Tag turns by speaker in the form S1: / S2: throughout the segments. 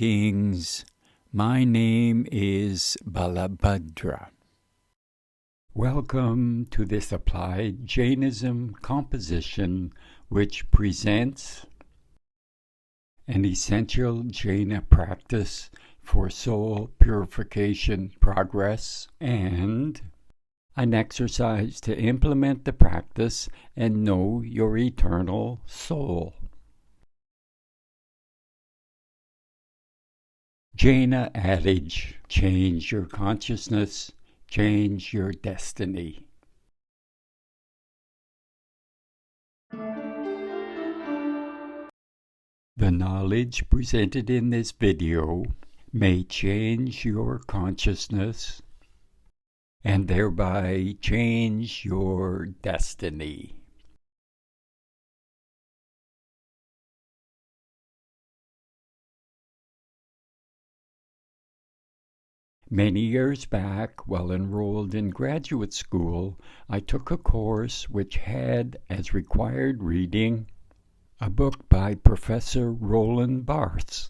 S1: Greetings. My name is Balabhadra. Welcome to this applied Jainism composition which presents an essential Jaina practice for soul purification progress and an exercise to implement the practice and know your eternal soul. Jaina adage, change your consciousness, change your destiny. The knowledge presented in this video may change your consciousness and thereby change your destiny. Many years back, while enrolled in graduate school, I took a course which had as required reading a book by Professor Roland Barthes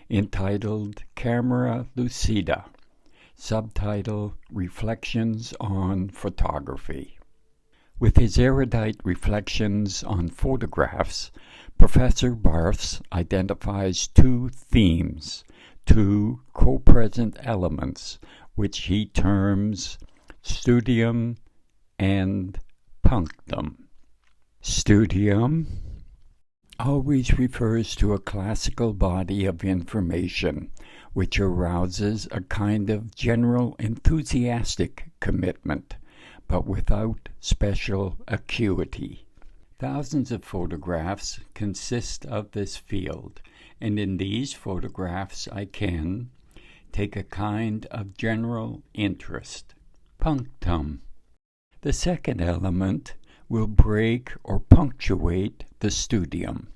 S1: entitled Camera Lucida, subtitle Reflections on Photography. With his erudite reflections on photographs, Professor Barthes identifies two themes, two co-present elements, which he terms studium and punctum. Studium always refers to a classical body of information which arouses a kind of general enthusiastic commitment, but without special acuity. Thousands of photographs consist of this field, and in these photographs I can take a kind of general interest. Punctum. The second element will break or punctuate the studium.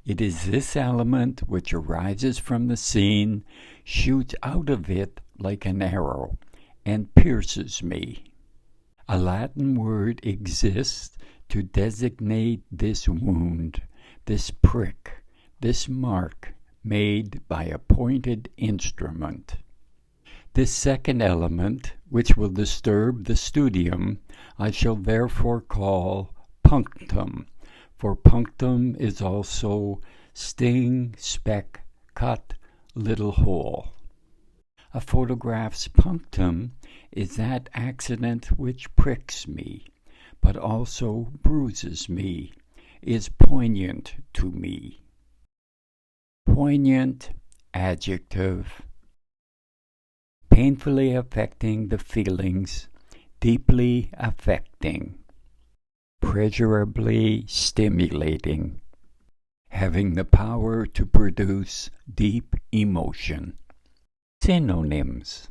S1: It is this element which arises from the scene, shoots out of it like an arrow, and pierces me. A Latin word exists to designate this wound, this prick, this mark made by a pointed instrument. This second element, which will disturb the studium, I shall therefore call punctum, for punctum is also sting, speck, cut, little hole. A photograph's punctum is that accident which pricks me, but also bruises me, is poignant to me. Poignant, adjective. Painfully affecting the feelings, deeply affecting. Pleasurably stimulating. Having the power to produce deep emotion. Synonyms.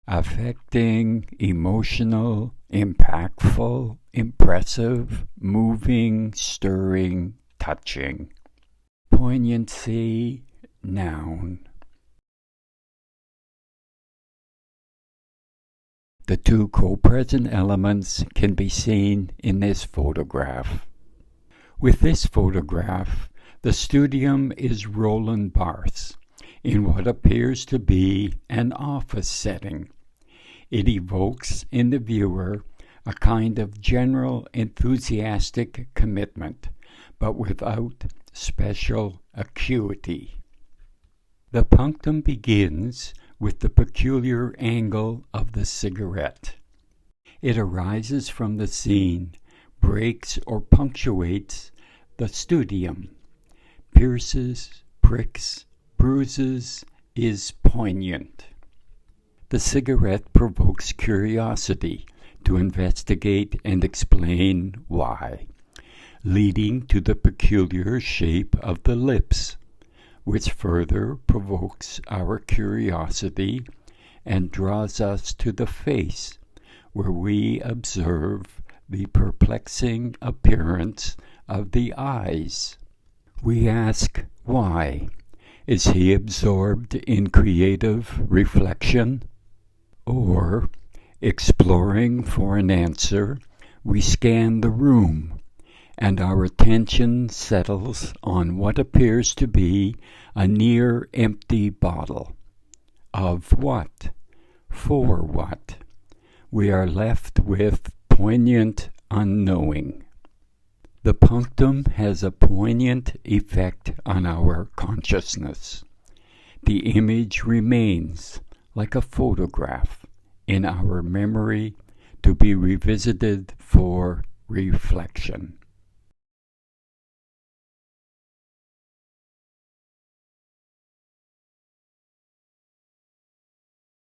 S1: Affecting, emotional, impactful, impressive, moving, stirring, touching. Poignancy, noun. The two co-present elements can be seen in this photograph. With this photograph, the studium is Roland Barthes in what appears to be an office setting. It evokes in the viewer a kind of general enthusiastic commitment, but without special acuity. The punctum begins with the peculiar angle of the cigarette. It arises from the scene, breaks or punctuates the studium, pierces, pricks, bruises, is poignant. The cigarette provokes curiosity to investigate and explain why, leading to the peculiar shape of the lips, which further provokes our curiosity and draws us to the face, where we observe the perplexing appearance of the eyes. We ask, why? Is he absorbed in creative reflection? Or, exploring for an answer, we scan the room and our attention settles on what appears to be a near empty bottle. Of what? For what? We are left with poignant unknowing. The punctum has a poignant effect on our consciousness. The image remains, like a photograph, in our memory to be revisited for reflection.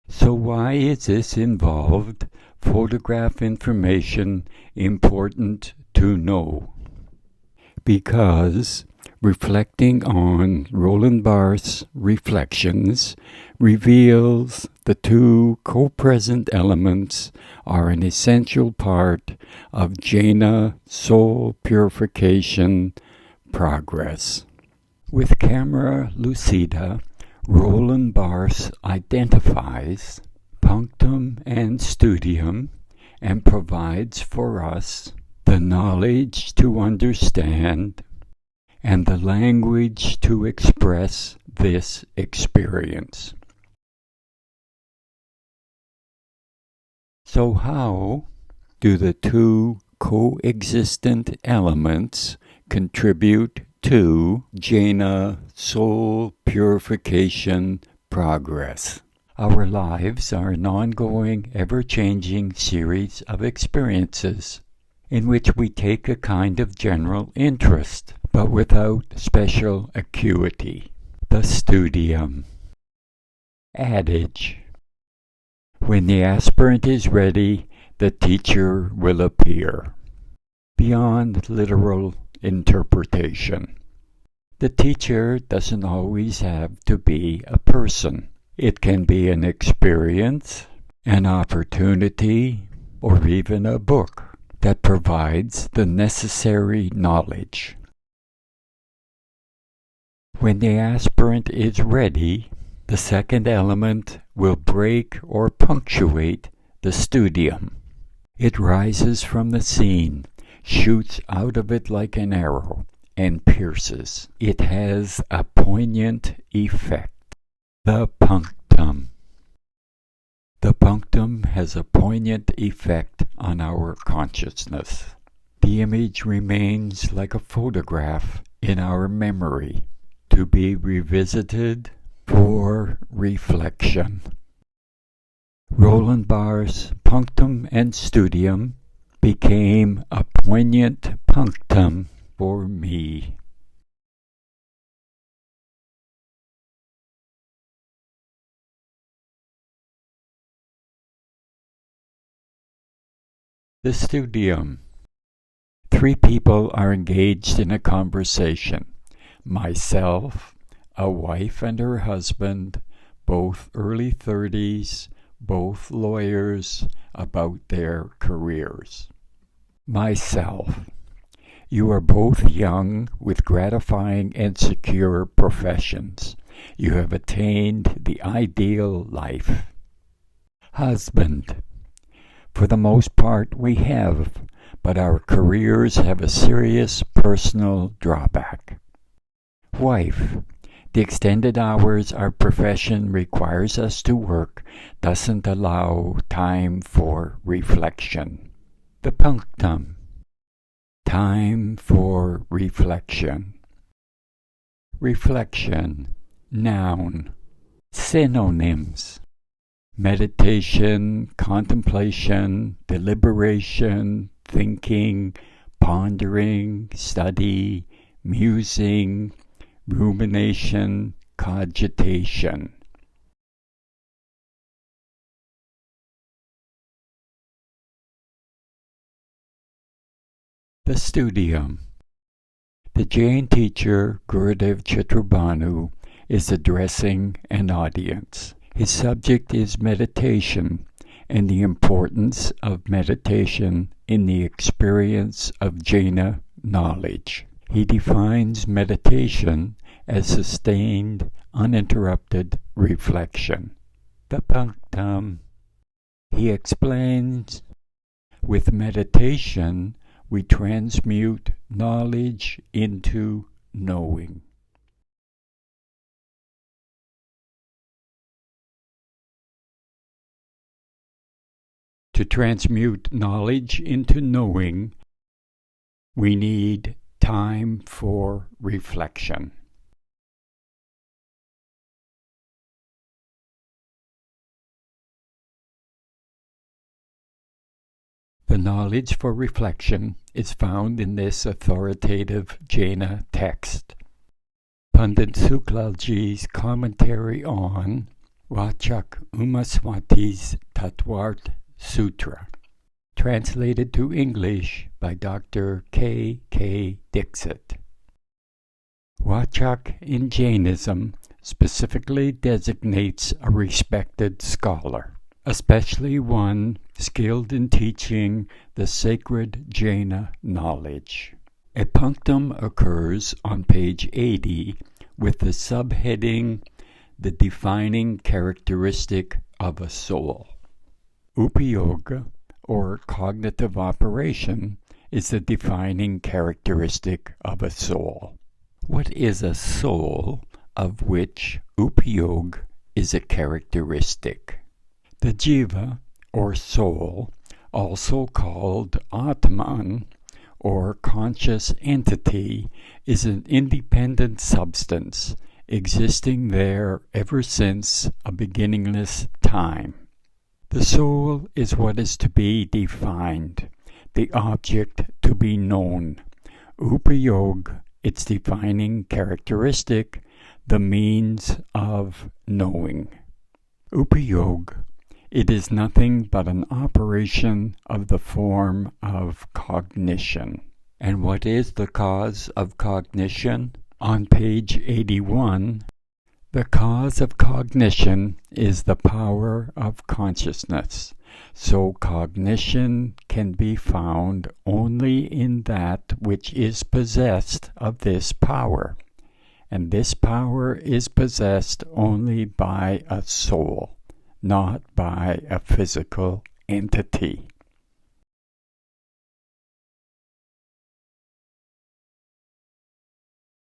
S1: So why is this involved photograph information important to know? Because reflecting on Roland Barthes' reflections reveals the two co-present elements are an essential part of Jaina soul purification progress. With camera lucida, Roland Barthes identifies punctum and studium and provides for us the knowledge to understand and the language to express this experience. So how do the two coexistent elements contribute to Jaina soul purification progress? Our lives are an ongoing, ever-changing series of experiences in which we take a kind of general interest, but without special acuity. The studium. Adage. When the aspirant is ready, the teacher will appear. Beyond literal interpretation. The teacher doesn't always have to be a person. It can be an experience, an opportunity, or even a book that provides the necessary knowledge. When the aspirant is ready, the second element will break or punctuate the studium. It rises from the scene, shoots out of it like an arrow, and pierces. It has a poignant effect. The punctum. The punctum has a poignant effect on our consciousness. The image remains like a photograph in our memory, to be revisited for reflection. Roland Barthes' punctum and studium became a poignant punctum for me. The studium. 3 people are engaged in a conversation. Myself, a wife and her husband, both early 30s, both lawyers, about their careers. Myself. You are both young with gratifying and secure professions. You have attained the ideal life. Husband. For the most part we have, but our careers have a serious personal drawback. Wife. The extended hours our profession requires us to work doesn't allow time for reflection. The punctum. Time for reflection. Reflection. Noun. Synonyms. Meditation, contemplation, deliberation, thinking, pondering, study, musing, rumination, cogitation. The studium. The Jain teacher Gurudev Chitrabhanu is addressing an audience. His subject is meditation and the importance of meditation in the experience of Jaina knowledge. He defines meditation as sustained, uninterrupted reflection. The punctum. He explains, with meditation, we transmute knowledge into knowing. To transmute knowledge into knowing, we need time for reflection. The knowledge for reflection is found in this authoritative Jaina text. Pandit Suklalji's commentary on Vachak Umaswati's Tattvart Sutra, translated to English by Dr. K. K. Dixit. Vachak in Jainism specifically designates a respected scholar, especially one skilled in teaching the sacred Jaina knowledge. A punctum occurs on page 80 with the subheading, "The Defining Characteristic of a Soul." Upayoga, or cognitive operation, is the defining characteristic of a soul. What is a soul of which upayog is a characteristic? The jiva, or soul, also called Atman, or conscious entity, is an independent substance, existing there ever since a beginningless time. The soul is what is to be defined, the object to be known. Upayog, its defining characteristic, the means of knowing. Upayog, it is nothing but an operation of the form of cognition. And what is the cause of cognition? On page 81, the cause of cognition is the power of consciousness. So cognition can be found only in that which is possessed of this power. And this power is possessed only by a soul, not by a physical entity.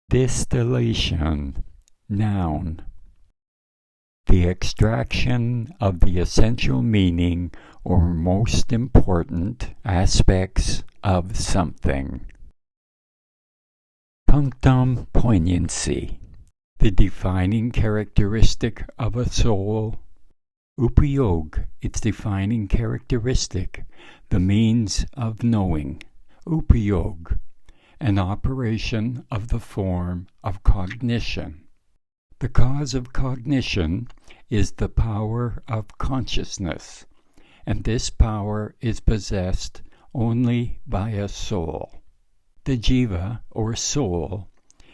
S1: Distillation, noun. The extraction of the essential meaning or most important aspects of something. Punctum poignancy. The defining characteristic of a soul. Upayog, its defining characteristic, the means of knowing. Upayog, an operation of the form of cognition. The cause of cognition is the power of consciousness, and this power is possessed only by a soul. The jiva, or soul,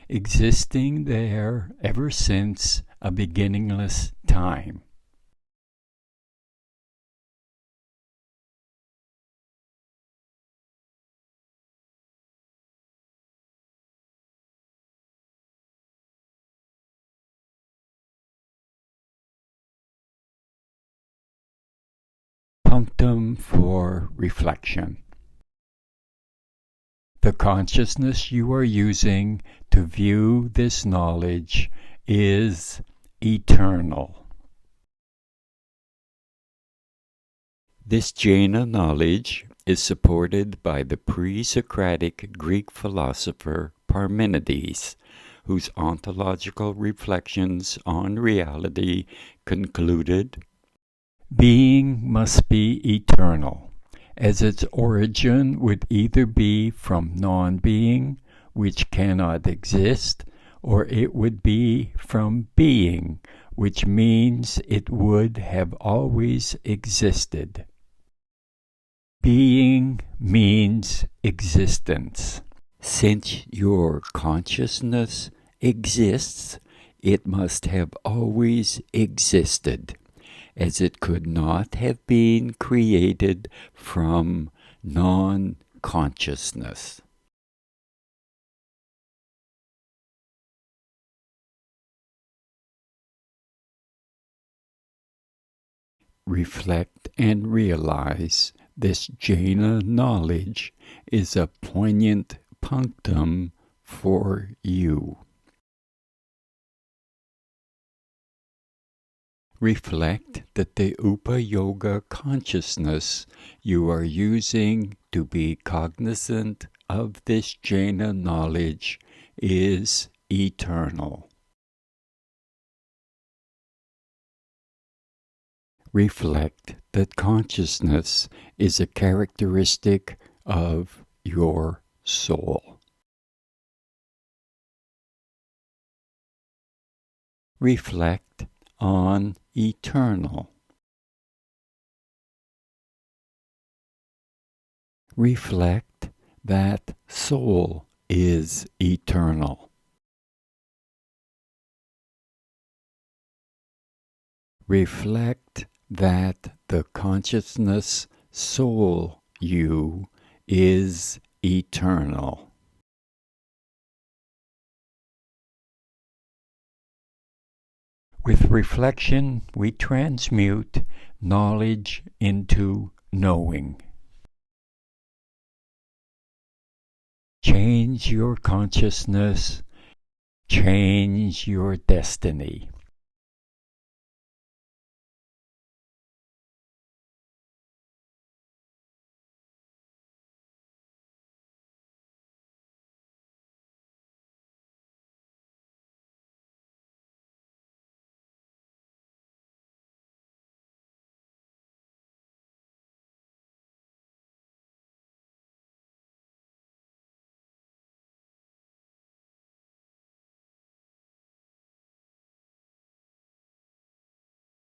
S1: existing there ever since a beginningless time. Punctum for reflection. The consciousness you are using to view this knowledge is eternal. This Jaina knowledge is supported by the pre-Socratic Greek philosopher Parmenides, whose ontological reflections on reality concluded, "Being must be eternal, as its origin would either be from non-being, which cannot exist, or it would be from being, which means it would have always existed." Being means existence. Since your consciousness exists, it must have always existed, as it could not have been created from non-consciousness. Reflect and realize This Jaina knowledge is a poignant punctum for you. Reflect that the Upa-yoga consciousness you are using to be cognizant of this Jaina knowledge is eternal. Reflect that consciousness is a characteristic of your soul. Reflect on eternal. Reflect that soul is eternal. Reflect that the consciousness soul you is eternal. With reflection, we transmute knowledge into knowing. Change your consciousness, change your destiny.